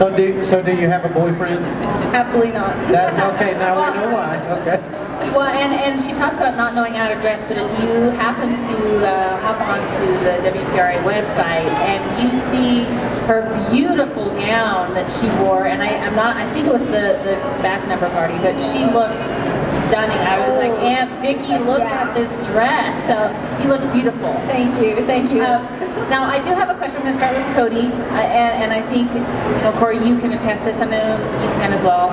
So do you have a boyfriend? Absolutely not. That's okay. Now we know why. Okay. Well, and she talks about not knowing how to dress, but if you happen to hop onto the WPRA website and you see her beautiful gown that she wore, and I think it was the back number party, but she looked stunning. I was like, Aunt Vicky, look at this dress. So you look beautiful. Thank you, thank you. Now I do have a question. I'm going to start with Cody, and I think Cory, you can attest to this. I know you can as well.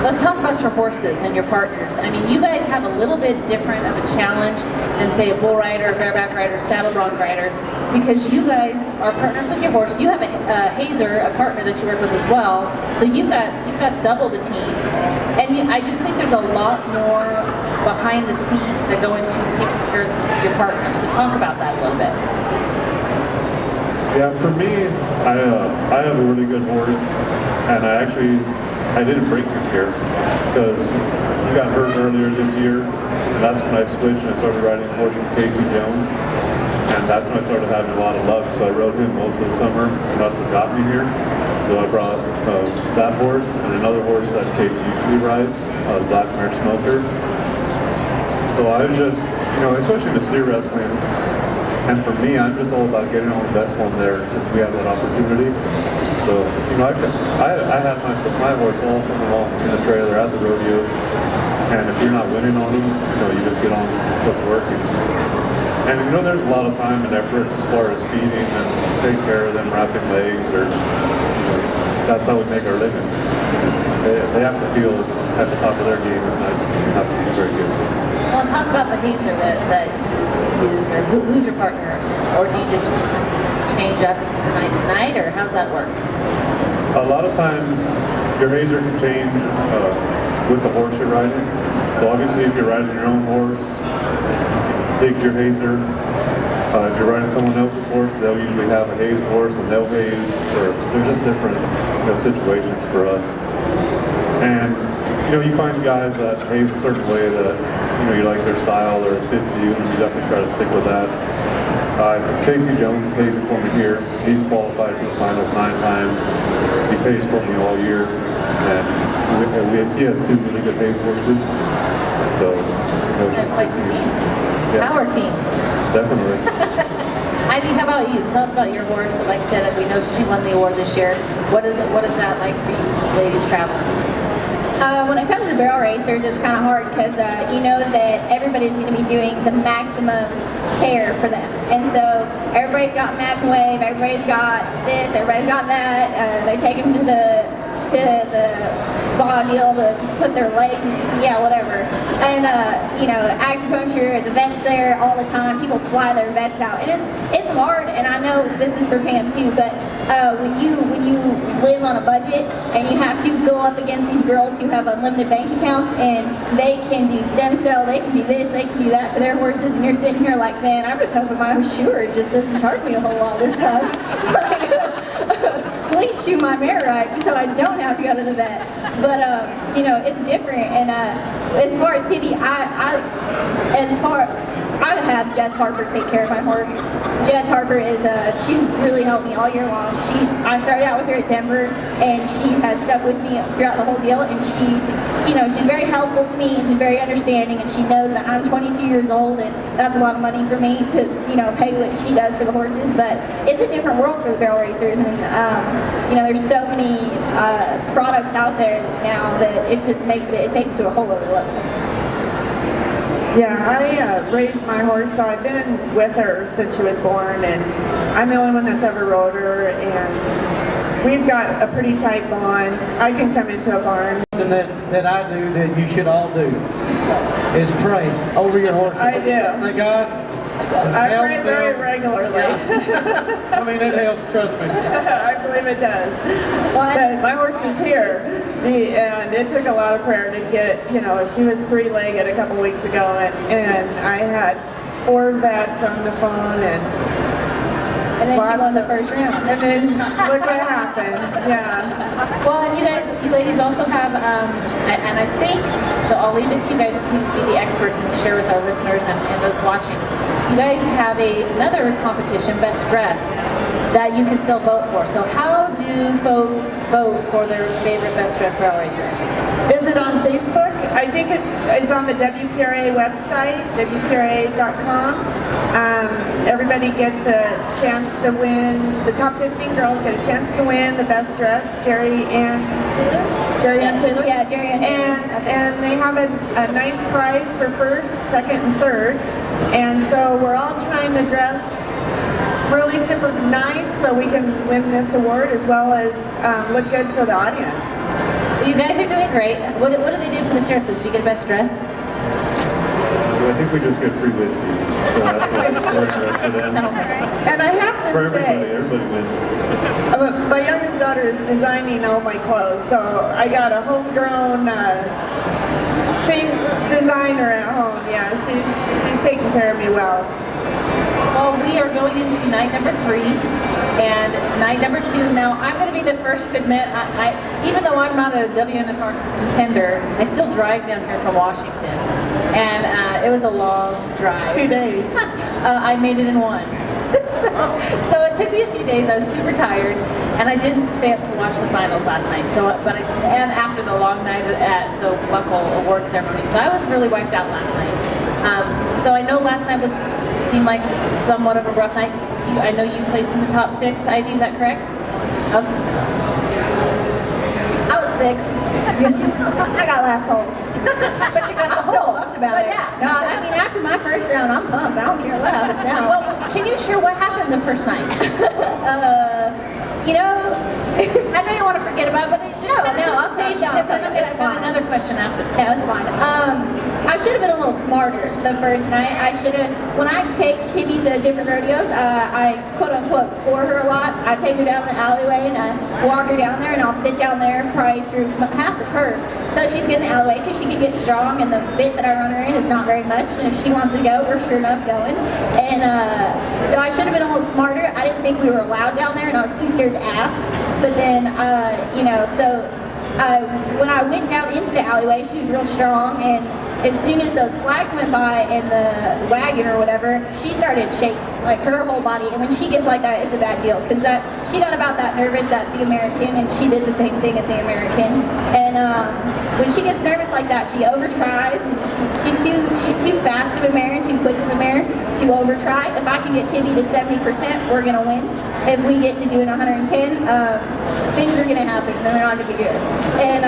Let's talk about your horses and your partners. I mean, you guys have a little bit different of a challenge than say a bull rider, a bareback rider, saddle bronc rider, because you guys are partners with your horse. You have a hazer, a partner that you work with as well. So you've got double the team, and I just think there's a lot more behind the scenes that go into taking care of your partner. So talk about that a little bit. Yeah, for me, I have a really good horse, and I didn't break him here because he got hurt earlier this year, and that's when I switched and I started riding a horse from Casey Jones, and that's when I started having a lot of luck. So I rode him most of the summer, and that's what got me here. So I brought that horse and another horse that Casey usually rides, Black Mare Smoker. So I was just, especially in the steer wrestling, and for me, I'm just all about getting on the best one there since we have that opportunity. So, I had my horse all summer long in the trailer at the rodeos, and if you're not winning on them, you just get on what's working. And there's a lot of time and effort as far as feeding and taking care of them, wrapping legs, or that's how we make our living. They have to feel at the top of their game, and I have to be very good. Well, talk about the hazer that you use, or who's your partner, or do you just change up night to night, or how's that work? A lot of times, your hazer can change with the horse you're riding. So obviously, if you're riding your own horse, take your hazer. If you're riding someone else's horse, they'll usually have a haze horse, and they'll haze. Or they're just different situations for us. And you find guys that haze a certain way that you like their style or it fits you, and you definitely try to stick with that. Casey Jones is hazing for me here. He's qualified for the finals 9 times. He's hazed for me all year, and he has 2 really good haze horses. So Just like the team. Yeah. Power team. Definitely. Ivy, how about you? Tell us about your horse. Like I said, we know she won the award this year. What is that like for you ladies traveling? When it comes to barrel racers, it's kind of hard because you know that everybody's going to be doing the maximum care for them. And so everybody's got Mac and Wave, everybody's got this, everybody's got that. They take them to the spa deal to put their leg, whatever. And acupuncture, the vet's there all the time. People fly their vets out, and it's hard. And I know this is for Pam too, but when you live on a budget and you have to go up against these girls who have unlimited bank accounts, and they can do stem cell, they can do this, they can do that to their horses, and you're sitting here like, man, I'm just hoping my insurer just doesn't charge me a whole lot this time. Please shoot my mare right so I don't have to go to the vet. But it's different. And as far as Tibby, I have Jess Harper take care of my horse. Jess Harper is she's really helped me all year long. I started out with her at Denver, and she has stuck with me throughout the whole deal. And she's very helpful to me, and she's very understanding, and she knows that I'm 22 years old, and that's a lot of money for me to pay what she does for the horses. But it's a different world for the barrel racers, and there's so many products out there now that it just takes it to a whole other level. Yeah, I raised my horse, so I've been with her since she was born, and I'm the only one that's ever rode her, and we've got a pretty tight bond. I can come into a barn. Something that I do that you should all do is pray over your horse. I do. Thank God. I pray very regularly. Yeah. I mean, it helps, trust me. I believe it does. But my horse is here, and it took a lot of prayer to get, she was 3-legged a couple weeks ago, and I had 4 vets on the phone, and then she won the first round. And then look what happened. Yeah. Well, and you ladies also have, and I think, so I'll leave it to you guys to be the experts and share with our listeners and those watching. You guys have another competition, Best Dressed. that you can still vote for. So how do folks vote for their favorite best dressed barrel racer? Is it on Facebook? I think it's on the WPRA website, WPRA.com. Everybody gets a chance to win. The top 15 girls get a chance to win the best dressed. Jerry and Taylor. Yeah, Jerry and Taylor. And they have a nice prize for first, second, and third. And so we're all trying to dress really super nice so we can win this award as well as look good for the audience. You guys are doing great. What do they do for the shirts? Do you get best dressed? I think we just get free whiskey. So that's what we're interested in. And I have For to say, everybody wins. my youngest daughter is designing all my clothes, so I got a homegrown same designer at home. Yeah, she's taking care of me well. Well, we are going into night number 3 and night number 2. Now, I'm going to be the first to admit, even though I'm not a WNFR contender, I still drive down here from Washington. And it was a long drive. 2 days. I made it in 1. So it took me a few days. I was super tired, and I didn't stay up to watch the finals last night. And after the long night at the Buckle Award ceremony, so I was really wiped out last night. So I know last night seemed like somewhat of a rough night. I know you placed in the top 6, Ivy. Is that correct? Okay. I was 6th. I got last hole. But you got the I'm still hole. pumped about But it. yeah. No, I mean, after my first round, I'm pumped. I don't care what happens now. Well, can you share what happened the first night? You know, I know you want to forget about it, but I'll stage stop. because I've got another question after. No, it's fine. I should have been a little smarter the first night. When I take Tibby to different rodeos, I quote unquote score her a lot. I take her down the alleyway and I walk her down there and I'll sit down there probably through half the curve. So she's getting the alleyway because she can get strong and the bit that I run her in is not very much. And if she wants to go, we're sure enough going. And so I should have been a little smarter. I didn't think we were allowed down there and I was too scared to ask. But then, when I went down into the alleyway, she was real strong, and as soon as those flags went by in the wagon or whatever, she started shaking, like her whole body. And when she gets like that, it's a bad deal, because she got about that nervous at the American, and she did the same thing at the American. And when she gets nervous like that, she overtries, and she's too fast of a mare and too quick of a mare to overtry. If I can get Tibby to 70%, we're gonna win. If we get to doing 110, things are gonna happen, and they're not gonna be good. And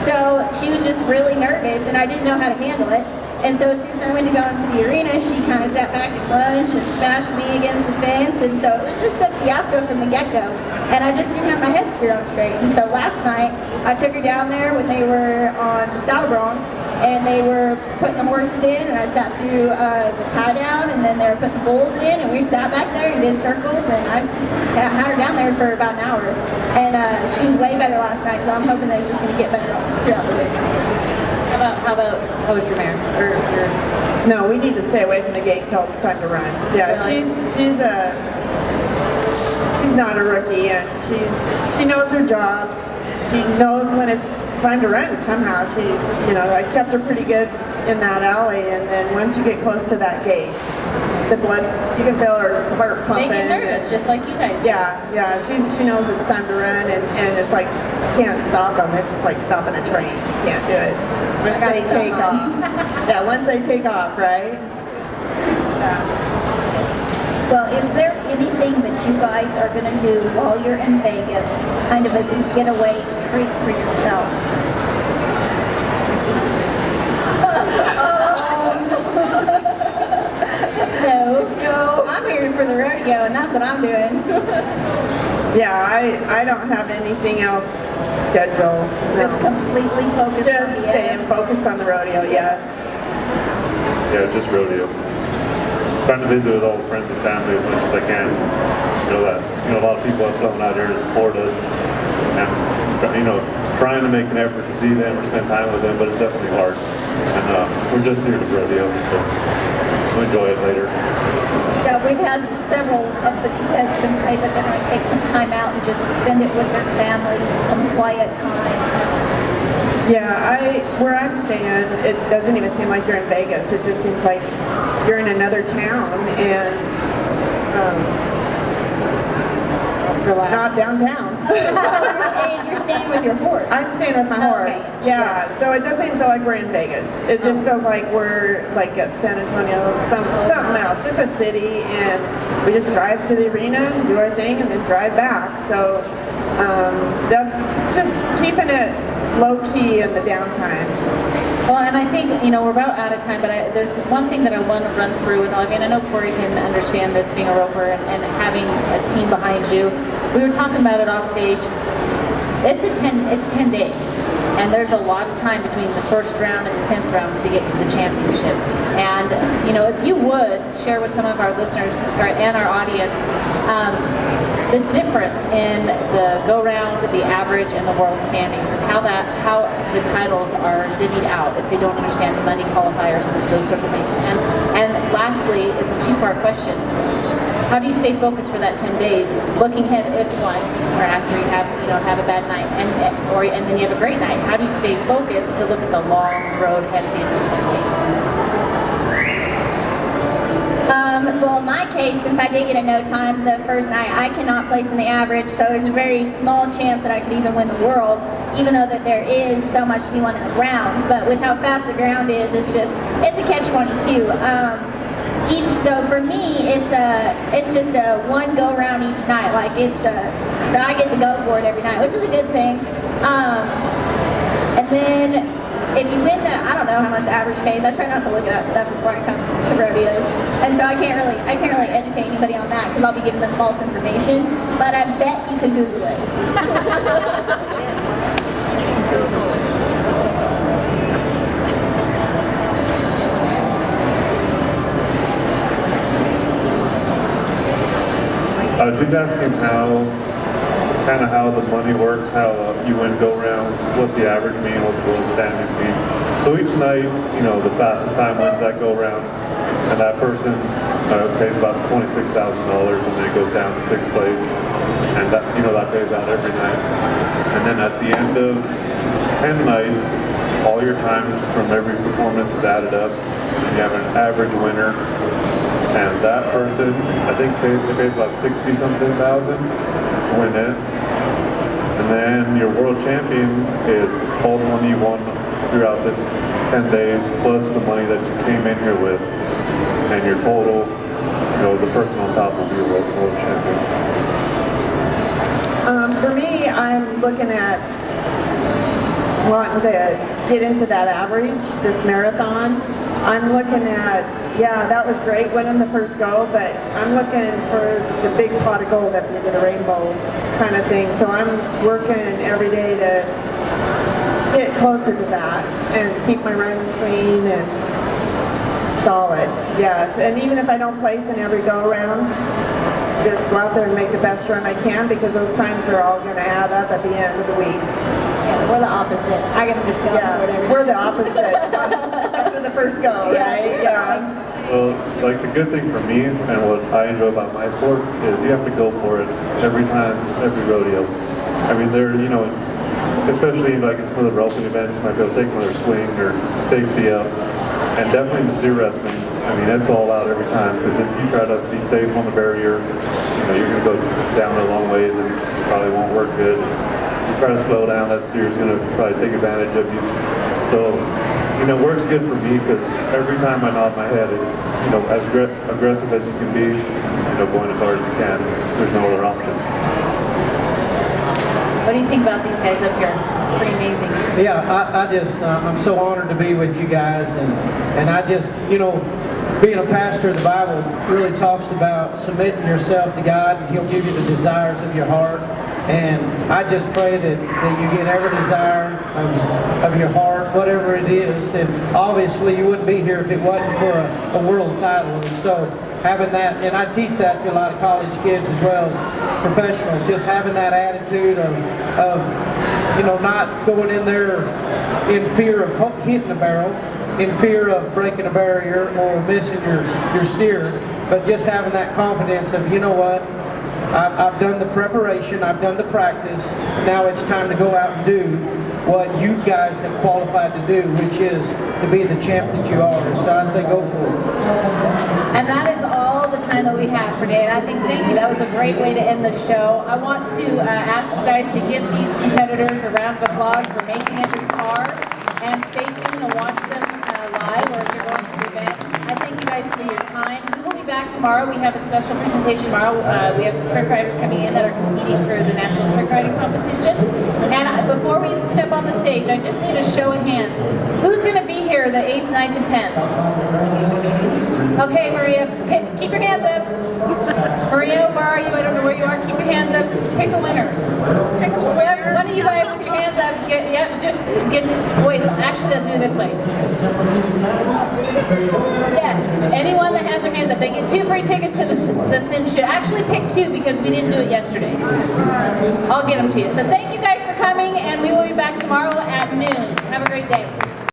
so she was just really nervous, and I didn't know how to handle it. And so as soon as I went to go into the arena, she kind of sat back and lunged and smashed me against the fence. And so it was just a fiasco from the get-go. And I just didn't have my head screwed on straight. And so last night, I took her down there when they were on Saddlebrong, and they were putting the horses in, and I sat through the tie down, and then they were putting the bulls in, and we sat back there and did circles, and I had her down there for about an hour. And she was way better last night, so I'm hoping that it's just going to get better throughout the week. How was your mare? No, we need to stay away from the gate until it's time to run. Yeah, she's not a rookie, and she knows her job. She knows when it's time to run somehow. I kept her pretty good in that alley, and then once you get close to that gate, the blood, you can feel her heart pumping. They get nervous, just like you guys. Yeah, she knows it's time to run, and it's like, you can't stop them. It's like stopping a train. You can't do it. Once they take off. Yeah, once they take off, right? Yeah. Well, is there anything that you guys are going to do while you're in Vegas, kind of as a getaway treat for yourselves? No, I'm here for the rodeo, and that's what I'm doing. Yeah, I don't have anything else scheduled. No. Just completely focused on Just the staying focused on the rodeo, yes. Yeah, just rodeo. Trying to visit with all the friends and family as much as I can. A lot of people have come out here to support us, and trying to make an effort to see them or spend time with them, but it's definitely hard. And we're just here to rodeo, so we'll enjoy it later. Yeah, we've had several of the contestants say that they're going to take some time out and just spend it with their families, some quiet time. Yeah, where I'm staying, it doesn't even seem like you're in Vegas. It just seems like you're in another town, and Relax. Not downtown. You're staying with your horse. I'm staying with my horse. Okay. Yeah, so it doesn't even feel like we're in Vegas. It just feels like we're like at San Antonio, something else, just a city, and we just drive to the arena and do our thing and then drive back. So that's just keeping it low key in the downtime. Well, and I think, we're about out of time, but there's one thing that I want to run through with all of you, and I know Cory can understand this being a roper and having a team behind you. We were talking about it off stage. It's 10 days, and there's a lot of time between the first round and the 10th round to get to the championship. And, if you would share with some of our listeners and our audience the difference in the go-round, the average, and the world standings, and how the titles are divvied out if they don't understand the money qualifiers and those sorts of things. And lastly, it's a two-part question. How do you stay focused for that 10 days? Looking ahead, if one, you start after you have a bad night, and then you have a great night. How do you stay focused to look at the long road ahead of you in those 10 days? Well, in my case, since I did get a no time the first night, I cannot place in the average, so there's a very small chance that I could even win the world, even though that there is so much to be won in the grounds. But with how fast the ground is, it's a catch-22. So for me, it's just a one go round each night. So I get to go for it every night, which is a good thing. And then if you win I don't know how much the average pays. I try not to look at that stuff before I come to rodeos, and so I can't really educate anybody on that because I'll be giving them false information. But I bet you can Google it. She's asking how the money works, how you win go-rounds, what the average mean, what the world standings mean. So each night, the fastest time wins that go-round, and that person pays about $26,000, and then it goes down to 6th place, and that pays out every night. And then at the end of 10 nights, all your times from every performance is added up, and you have an average winner. And that person, I think pays about 60-something thousand to win it. And then your world champion is all the money you won throughout this 10 days, plus the money that you came in here with. And your total, the person on top will be a world champion. For me, I'm looking at wanting to get into that average, this marathon. I'm looking at, that was great winning the first go, but I'm looking for the big pot of gold at the end of the rainbow kind of thing. So I'm working every day to get closer to that and keep my runs clean and solid. Yes, and even if I don't place in every go around, just go out there and make the best run I can, because those times are all going to add up at the end of the week. Yeah, we're the opposite. I gotta just go for it every we're the opposite. After the first go, right? Yeah. Well, like the good thing for me and what I enjoy about my sport is you have to go for it every time, every rodeo. I mean, especially like in some of the roping events, you might be able to take another swing or safety up. And definitely the steer wrestling, I mean, it's all out every time, because if you try to be safe on the barrier, you're going to go down a long ways and it probably won't work good. You try to slow down, that steer's going to probably take advantage of you. So, it works good for me, because every time I nod my head, it's, as aggressive as you can be, going as hard as you can. There's no other option. What do you think about these guys up here? Pretty amazing. Yeah, I'm so honored to be with you guys, and I just, being a pastor, the Bible really talks about submitting yourself to God, and He'll give you the desires of your heart. And I just pray that you get every desire of your heart, whatever it is. And obviously you wouldn't be here if it wasn't for a world title. And so having that, and I teach that to a lot of college kids as well as professionals, just having that attitude of not going in there in fear of hitting the barrel, in fear of breaking a barrier or missing your steer, but just having that confidence of, you know what, I've done the preparation, I've done the practice, now it's time to go out and do what you guys have qualified to do, which is to be the champ that you are. And so I say go for it. And that is all the time that we have for today, and I think, thank you, that was a great way to end the show. I want to ask you guys to give these competitors a round of applause for making it this far, and stay tuned and watch them live, or if you're going to the event. I thank you guys for your time. We will be back tomorrow. We have a special presentation tomorrow. We have the trick riders coming in that are competing for the National Trick Riding Competition. And before we step on the stage, I just need a show of hands. Who's going to be here the 8th, 9th, and 10th? Okay, Maria, keep your hands up. Maria, where are you? I don't know where you are. Keep your hands up. Pick a winner. One of you guys with your hands up. Wait, actually, I'll do it this way. Yes, anyone that has their hands up, they get 2 free tickets to the Sin Shoot. Actually, pick 2 because we didn't do it yesterday. I'll get them to you. So thank you guys for coming, and we will be back tomorrow at noon. Have a great day.